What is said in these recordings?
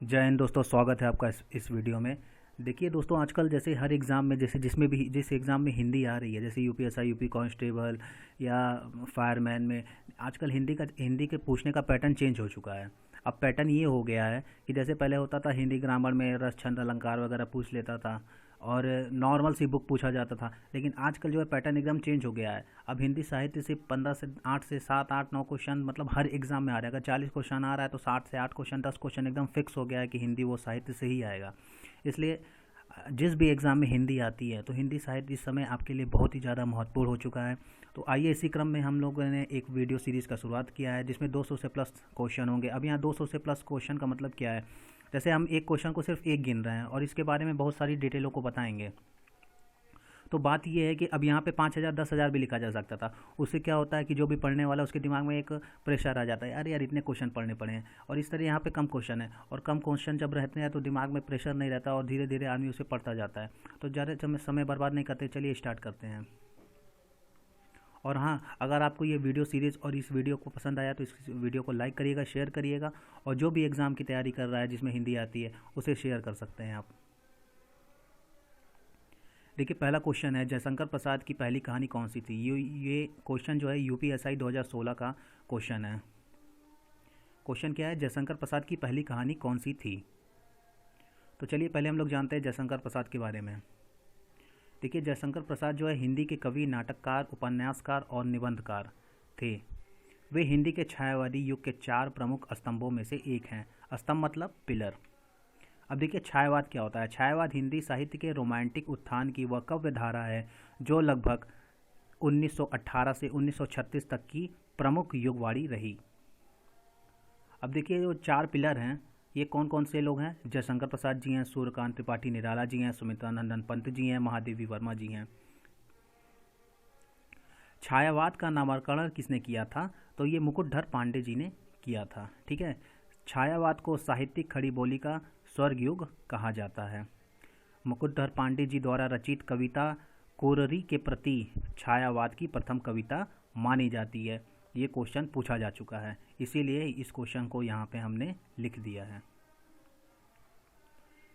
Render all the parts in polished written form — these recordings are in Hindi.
जय हिंद दोस्तों, स्वागत है आपका इस वीडियो में। देखिए दोस्तों, आजकल जैसे हर एग्ज़ाम में जैसे जिस एग्ज़ाम में हिंदी आ रही है, जैसे यूपीएसआई, यूपी कांस्टेबल या फायरमैन में आजकल हिंदी के पूछने का पैटर्न चेंज हो चुका है। अब पैटर्न ये हो गया है कि जैसे पहले होता था हिंदी ग्रामर में रस छंद अलंकार वगैरह पूछ लेता था और नॉर्मल सी बुक पूछा जाता था, लेकिन आजकल जो है पैटर्न एकदम चेंज हो गया है। अब हिंदी साहित्य से 15 से 8 से 7 8 9 क्वेश्चन मतलब हर एग्ज़ाम में आ रहा है। अगर 40 क्वेश्चन आ रहा है तो 60 से 8 क्वेश्चन 10 क्वेश्चन एकदम फिक्स हो गया है कि हिंदी वो साहित्य से ही आएगा। इसलिए जिस भी एग्ज़ाम में हिंदी आती है तो हिंदी साहित्य इस समय आपके लिए बहुत ही ज़्यादा महत्वपूर्ण हो चुका है। तो आइए इसी क्रम में हम लोगों ने एक वीडियो सीरीज़ का शुरुआत किया है जिसमें 200 से प्लस क्वेश्चन होंगे। अब यहाँ 200 से प्लस क्वेश्चन का मतलब क्या है, जैसे हम एक क्वेश्चन को सिर्फ एक गिन रहे हैं और इसके बारे में बहुत सारी डिटेलों को बताएंगे। तो बात यह है कि अब यहाँ पे 5,000 10,000 भी लिखा जा सकता था। उससे क्या होता है कि जो भी पढ़ने वाला उसके दिमाग में एक प्रेशर आ जाता है, अरे यार इतने क्वेश्चन पढ़ने पड़े हैं। और इस तरह यहाँ पे कम क्वेश्चन है और कम क्वेश्चन जब रहते हैं तो दिमाग में प्रेशर नहीं रहता और धीरे धीरे आदमी उसे पढ़ता जाता है। तो ज़्यादा समय बर्बाद नहीं करते, चलिए स्टार्ट करते हैं। और हाँ, अगर आपको ये वीडियो सीरीज़ और इस वीडियो को पसंद आया तो इस वीडियो को लाइक करिएगा, शेयर करिएगा और जो भी एग्ज़ाम की तैयारी कर रहा है जिसमें हिंदी आती है उसे शेयर कर सकते हैं आप। देखिए पहला क्वेश्चन है, जयशंकर प्रसाद की पहली कहानी कौन सी थी। ये क्वेश्चन जो है यूपीएसआई 2016 का क्वेश्चन है। क्वेश्चन क्या है, जयशंकर प्रसाद की पहली कहानी कौन सी थी। तो चलिए पहले हम लोग जानते हैं जयशंकर प्रसाद के बारे में। देखिए जयशंकर प्रसाद जो है हिंदी के कवि, नाटककार, उपन्यासकार और निबंधकार थे। वे हिंदी के छायावादी युग के 4 प्रमुख स्तंभों में से एक हैं। स्तंभ मतलब पिलर। अब देखिए छायावाद क्या होता है। छायावाद हिंदी साहित्य के रोमांटिक उत्थान की वह काव्य धारा है जो लगभग 1918 से 1936 तक की प्रमुख युगवाड़ी रही। अब देखिए जो 4 पिलर हैं ये कौन कौन से लोग हैं। जयशंकर प्रसाद जी हैं, सूर्यकांत त्रिपाठी निराला जी हैं, सुमित्रानंदन पंत जी हैं, महादेवी वर्मा जी हैं। छायावाद का नामकरण किसने किया था, तो ये मुकुटधर पांडे जी ने किया था। ठीक है, छायावाद को साहित्यिक खड़ी बोली का स्वर्ग युग कहा जाता है। मुकुटधर पांडे जी द्वारा रचित कविता कोररी के प्रति छायावाद की प्रथम कविता मानी जाती है। ये क्वेश्चन पूछा जा चुका है, इसीलिए इस क्वेश्चन को यहाँ पे हमने लिख दिया है।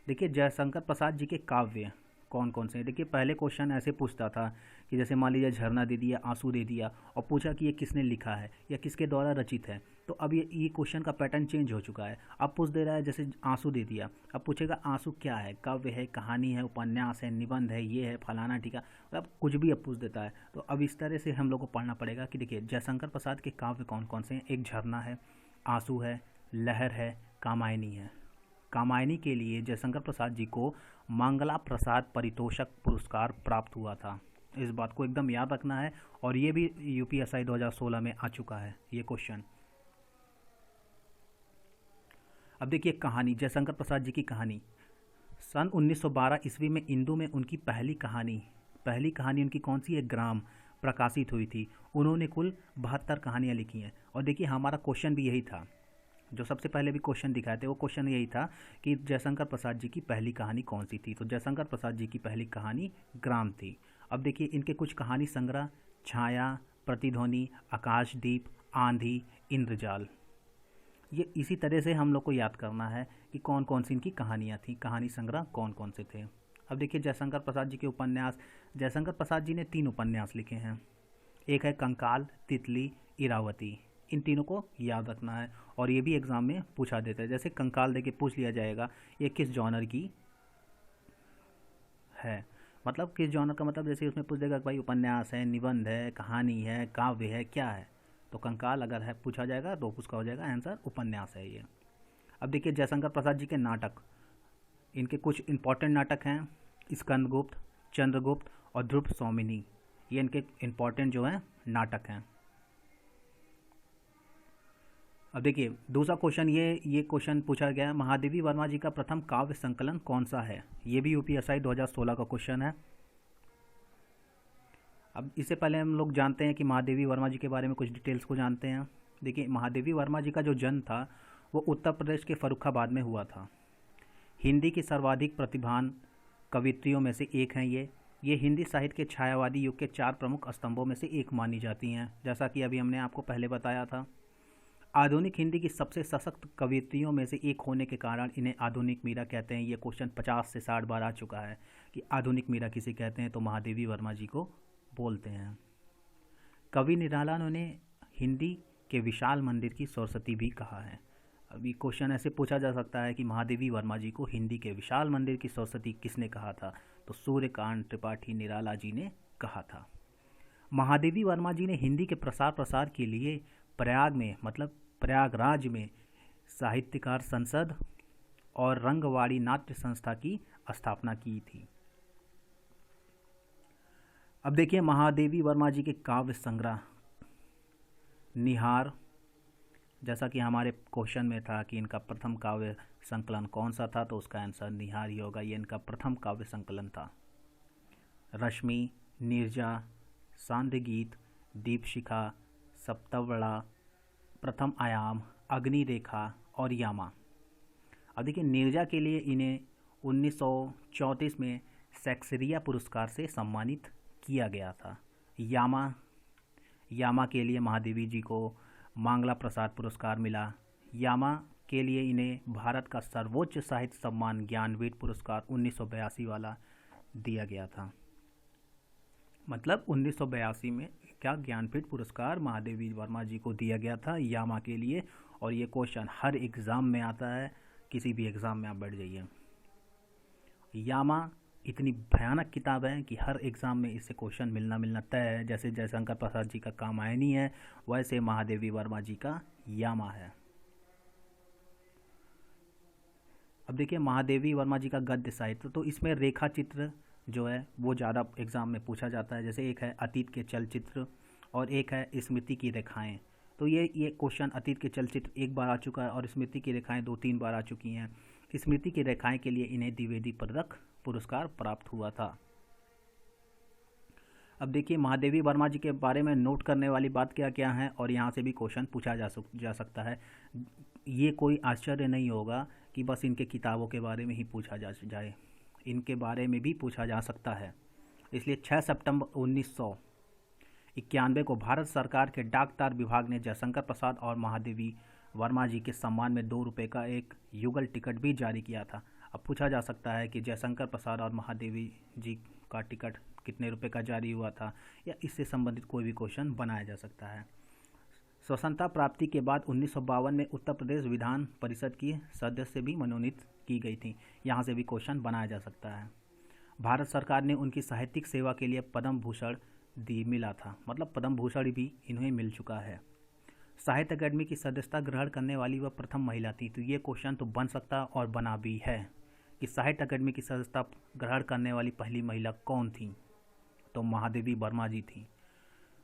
देखिए जयशंकर प्रसाद जी के काव्य कौन कौन से हैं। देखिए पहले क्वेश्चन ऐसे पूछता था कि जैसे मान लीजिए झरना दे दिया, आंसू दे दिया और पूछा कि ये किसने लिखा है या किसके द्वारा रचित है। तो अब ये क्वेश्चन का पैटर्न चेंज हो चुका है। अब पूछ दे रहा है जैसे आंसू दे दिया, अब पूछेगा आंसू क्या है, काव्य है, कहानी है, उपन्यास है, निबंध है, ये है फलाना टीका, मतलब कुछ भी अब पूछ देता है। तो अब इस तरह से हम लोग को पढ़ना पड़ेगा कि देखिए जयशंकर प्रसाद के काव्य कौन कौन से हैं। एक झरना है, आंसू है, लहर है, कामायनी है। कामायनी के लिए जयशंकर प्रसाद जी को मंगला प्रसाद पारितोषिक पुरस्कार प्राप्त हुआ था। इस बात को एकदम याद रखना है और ये भी यूपीएसआई 2016 में आ चुका है ये क्वेश्चन। अब देखिए कहानी, जयशंकर प्रसाद जी की कहानी सन 1912 ईस्वी में इंदू में उनकी पहली कहानी उनकी कौन सी है, ग्राम, प्रकाशित हुई थी। उन्होंने कुल 72 कहानियाँ लिखी हैं। और देखिए हमारा क्वेश्चन भी यही था, जो सबसे पहले भी क्वेश्चन दिखाए थे वो क्वेश्चन यही था कि जयशंकर प्रसाद जी की पहली कहानी कौन सी थी। तो जयशंकर प्रसाद जी की पहली कहानी ग्राम थी। अब देखिए इनके कुछ कहानी संग्रह, छाया, प्रतिध्वनि, आकाशदीप, आंधी, इंद्रजाल। ये इसी तरह से हम लोग को याद करना है कि कौन कौन सी इनकी कहानियाँ थी, कहानी संग्रह कौन कौन से थे। अब देखिए जयशंकर प्रसाद जी के उपन्यास, जयशंकर प्रसाद जी ने 3 उपन्यास लिखे हैं। एक है कंकाल, तितली, इरावती। इन तीनों को याद रखना है और ये भी एग्ज़ाम में पूछा देता है। जैसे कंकाल देके पूछ लिया जाएगा ये किस जॉनर की है, मतलब किस जॉनर का मतलब जैसे उसमें पूछ देगा कि भाई उपन्यास है, निबंध है, कहानी है, काव्य है, क्या है। तो कंकाल अगर है पूछा जाएगा तो उसका हो जाएगा आंसर उपन्यास है ये। अब देखिए जयशंकर प्रसाद जी के नाटक, इनके कुछ इंपॉर्टेंट नाटक हैं, स्कंदगुप्त, चंद्रगुप्त और ध्रुव सौमिनी। ये इनके इंपॉर्टेंट जो हैं नाटक हैं। अब देखिए दूसरा क्वेश्चन, ये क्वेश्चन पूछा गया है, महादेवी वर्मा जी का प्रथम काव्य संकलन कौन सा है। ये भी यूपीएसआई 2016 का क्वेश्चन है। अब इससे पहले हम लोग जानते हैं कि महादेवी वर्मा जी के बारे में कुछ डिटेल्स को जानते हैं। देखिए महादेवी वर्मा जी का जो जन्म था वो उत्तर प्रदेश के फर्रुखाबाद में हुआ था। हिंदी की सर्वाधिक प्रतिभावान कवित्रियों में से एक हैं ये हिंदी साहित्य के छायावादी युग के 4 प्रमुख स्तंभों में से एक मानी जाती हैं, जैसा कि अभी हमने आपको पहले बताया था। आधुनिक हिंदी की सबसे सशक्त कवियत्रियों में से एक होने के कारण इन्हें आधुनिक मीरा कहते हैं। ये क्वेश्चन 50 से 60 बार आ चुका है कि आधुनिक मीरा किसे कहते हैं, तो महादेवी वर्मा जी को बोलते हैं। कवि निराला ने हिंदी के विशाल मंदिर की सरस्वती भी कहा है। अभी क्वेश्चन ऐसे पूछा जा सकता है कि महादेवी वर्मा जी को हिंदी के विशाल मंदिर की सरस्वती किसने कहा था, तो सूर्यकांत त्रिपाठी निराला जी ने कहा था। महादेवी वर्मा जी ने हिंदी के प्रसार के लिए प्रयाग में, मतलब प्रयागराज में साहित्यकार संसद और रंगवाड़ी नाट्य संस्था की स्थापना की थी। अब देखिए महादेवी वर्मा जी के काव्य संग्रह निहार, जैसा कि हमारे क्वेश्चन में था कि इनका प्रथम काव्य संकलन कौन सा था, तो उसका आंसर निहार ही होगा। ये इनका प्रथम काव्य संकलन था। रश्मि, नीरजा, सांध्य गीत, दीपशिखा, सप्तवड़ा, प्रथम आयाम, अग्नि रेखा और यामा। अब देखिए नीरजा के लिए इन्हें 1934 में शेक्सपियर पुरस्कार से सम्मानित किया गया था। यामा के लिए महादेवी जी को मंगला प्रसाद पुरस्कार मिला। यामा के लिए इन्हें भारत का सर्वोच्च साहित्य सम्मान ज्ञानपीठ पुरस्कार 1982 वाला दिया गया था। मतलब 1982 में क्या ज्ञानपीठ पुरस्कार महादेवी वर्मा जी को दिया गया था यामा के लिए। और ये क्वेश्चन हर एग्ज़ाम में आता है, किसी भी एग्ज़ाम में आप बैठ जाइए। यामा इतनी भयानक किताब है कि हर एग्ज़ाम में इससे क्वेश्चन मिलना तय है। जैसे जयशंकर प्रसाद जी का कामायनी है, वैसे महादेवी वर्मा जी का यामा है। अब देखिए महादेवी वर्मा जी का गद्य साहित्य, तो इसमें रेखा चित्र जो है वो ज़्यादा एग्ज़ाम में पूछा जाता है। जैसे एक है अतीत के चलचित्र और एक है स्मृति की रेखाएं। तो ये क्वेश्चन अतीत के चलचित्र एक बार आ चुका है और स्मृति की रेखाएं 2-3 बार आ चुकी हैं। स्मृति की रेखाएं के लिए इन्हें द्विवेदी पदक पुरस्कार प्राप्त हुआ था। अब देखिए महादेवी वर्मा जी के बारे में नोट करने वाली बात क्या क्या है, और यहाँ से भी क्वेश्चन पूछा जा सकता है। ये कोई आश्चर्य नहीं होगा कि बस इनके किताबों के बारे में ही पूछा जाए, इनके बारे में भी पूछा जा सकता है। इसलिए 6 सितंबर 1991 को भारत सरकार के डाक तार विभाग ने जयशंकर प्रसाद और महादेवी वर्मा जी के सम्मान में 2 रुपये का एक युगल टिकट भी जारी किया था। अब पूछा जा सकता है कि जयशंकर प्रसाद और महादेवी जी का टिकट कितने रुपए का जारी हुआ था, या इससे संबंधित कोई भी क्वेश्चन बनाया जा सकता है। स्वतंत्रता प्राप्ति के बाद 1952 में उत्तर प्रदेश विधान परिषद की सदस्य भी मनोनीत की गई थी। यहाँ से भी क्वेश्चन बनाया जा सकता है। भारत सरकार ने उनकी साहित्यिक सेवा के लिए पद्म भूषण मिला था, मतलब पद्म भूषण भी इन्हें मिल चुका है। साहित्य अकादमी की सदस्यता ग्रहण करने वाली वह प्रथम महिला थी। तो ये क्वेश्चन तो बन सकता और बना भी है कि साहित्य अकादमी की सदस्यता ग्रहण करने वाली पहली महिला कौन थी, तो महादेवी वर्मा जी थी।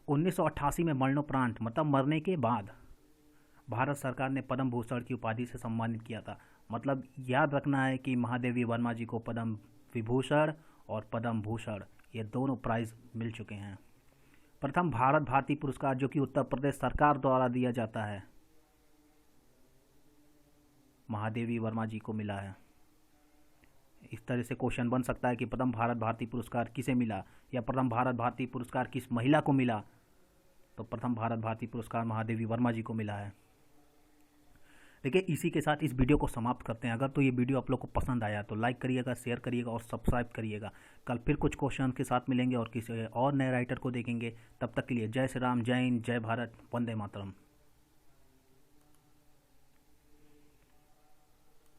1988 में मरणोपरांत, मतलब मरने के बाद, भारत सरकार ने पद्म भूषण की उपाधि से सम्मानित किया था। मतलब याद रखना है कि महादेवी वर्मा जी को पद्म विभूषण और पद्म भूषण ये दोनों प्राइज मिल चुके हैं। प्रथम भारत भारती पुरस्कार जो कि उत्तर प्रदेश सरकार द्वारा दिया जाता है, महादेवी वर्मा जी को मिला है। इस तरह से क्वेश्चन बन सकता है कि प्रथम भारत भारती पुरस्कार किसे मिला, या प्रथम भारत भारती पुरस्कार किस महिला को मिला, तो प्रथम भारत भारती पुरस्कार महादेवी वर्मा जी को मिला है। देखिए इसी के साथ इस वीडियो को समाप्त करते हैं। अगर तो ये वीडियो आप लोग को पसंद आया तो लाइक करिएगा, शेयर करिएगा और सब्सक्राइब करिएगा। कल फिर कुछ क्वेश्चन के साथ मिलेंगे और किसी और नए राइटर को देखेंगे। तब तक के लिए जय श्री राम, जय हिंद, जय भारत, वंदे मातरम।